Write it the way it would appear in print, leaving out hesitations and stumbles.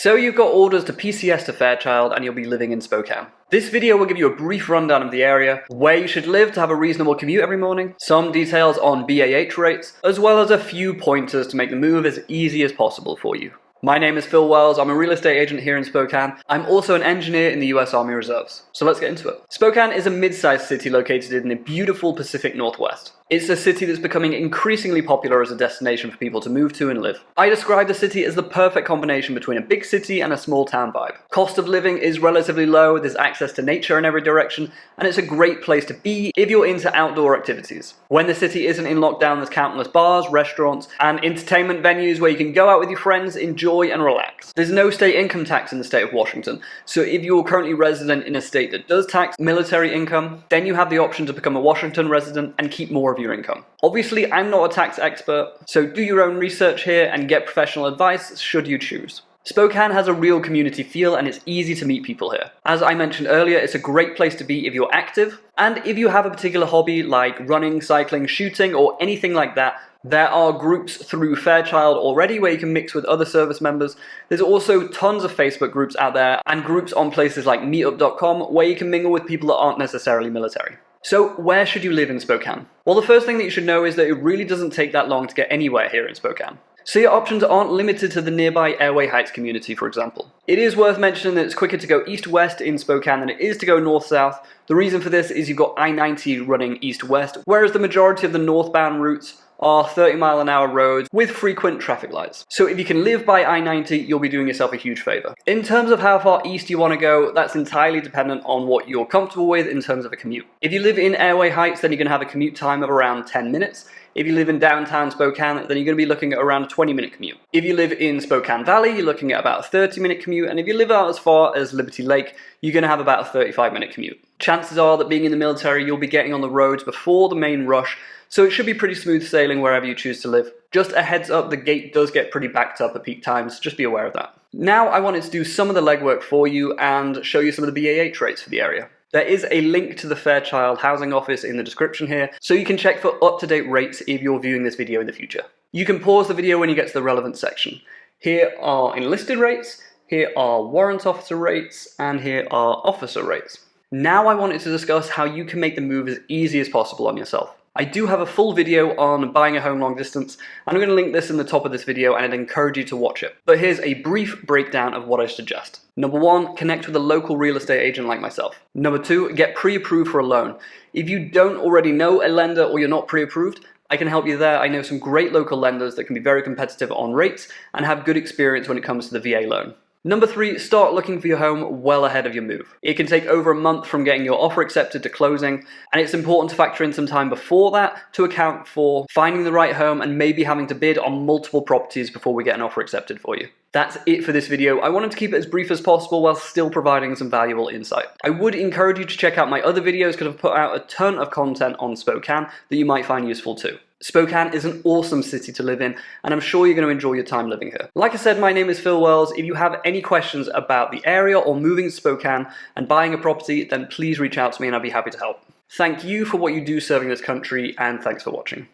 So you've got orders to PCS to Fairchild and you'll be living in Spokane. This video will give you a brief rundown of the area, where you should live to have a reasonable commute every morning, some details on BAH rates, as well as a few pointers to make the move as easy as possible for you. My name is Phil Wells, I'm a real estate agent here in Spokane. I'm also an engineer in the US Army Reserves. So let's get into it. Spokane is a mid-sized city located in the beautiful Pacific Northwest. It's a city that's becoming increasingly popular as a destination for people to move to and live. I describe the city as the perfect combination between a big city and a small town vibe. Cost of living is relatively low, there's access to nature in every direction, and it's a great place to be if you're into outdoor activities. When the city isn't in lockdown, there's countless bars, restaurants, and entertainment venues where you can go out with your friends, enjoy and relax. There's no state income tax in the state of Washington, so if you're currently resident in a state that does tax military income, then you have the option to become a Washington resident and keep more of your income. Obviously, I'm not a tax expert, so do your own research here and get professional advice should you choose. Spokane has a real community feel and it's easy to meet people here. As I mentioned earlier, it's a great place to be if you're active, and if you have a particular hobby like running, cycling, shooting, or anything like that. There are groups through Fairchild already where you can mix with other service members. There's also tons of Facebook groups out there and groups on places like meetup.com where you can mingle with people that aren't necessarily military. So where should you live in Spokane? Well, the first thing that you should know is that it really doesn't take that long to get anywhere here in Spokane. So your options aren't limited to the nearby Airway Heights community, for example. It is worth mentioning that it's quicker to go east-west in Spokane than it is to go north-south. The reason for this is you've got I-90 running east-west, whereas the majority of the northbound routes are 30-mile-an-hour roads with frequent traffic lights. So if you can live by I-90, you'll be doing yourself a huge favor. In terms of how far east you want to go, that's entirely dependent on what you're comfortable with in terms of a commute. If you live in Airway Heights, then you're going to have a commute time of around 10 minutes. If you live in downtown Spokane, then you're going to be looking at around a 20-minute commute. If you live in Spokane Valley, you're looking at about a 30-minute commute, and if you live out as far as Liberty Lake, you're going to have about a 35-minute commute. Chances are that being in the military, you'll be getting on the roads before the main rush, so it should be pretty smooth sailing wherever you choose to live. Just a heads up, the gate does get pretty backed up at peak times, just be aware of that. Now I wanted to do some of the legwork for you and show you some of the BAH rates for the area. There is a link to the Fairchild housing office in the description here, so you can check for up-to-date rates if you're viewing this video in the future. You can pause the video when you get to the relevant section. Here are enlisted rates, here are warrant officer rates, and here are officer rates. Now I wanted to discuss how you can make the move as easy as possible on yourself. I do have a full video on buying a home long distance, and I'm going to link this in the top of this video and I'd encourage you to watch it. But here's a brief breakdown of what I suggest. Number 1, connect with a local real estate agent like myself. Number 2, get pre-approved for a loan. If you don't already know a lender or you're not pre-approved, I can help you there. I know some great local lenders that can be very competitive on rates and have good experience when it comes to the VA loan. Number 3, start looking for your home well ahead of your move. It can take over a month from getting your offer accepted to closing, and it's important to factor in some time before that to account for finding the right home and maybe having to bid on multiple properties before we get an offer accepted for you. That's it for this video. I wanted to keep it as brief as possible while still providing some valuable insight. I would encourage you to check out my other videos because I've put out a ton of content on Spokane that you might find useful too. Spokane is an awesome city to live in, and I'm sure you're going to enjoy your time living here. Like I said, my name is Phil Wells. If you have any questions about the area or moving to Spokane and buying a property, then please reach out to me and I'll be happy to help. Thank you for what you do serving this country, and thanks for watching.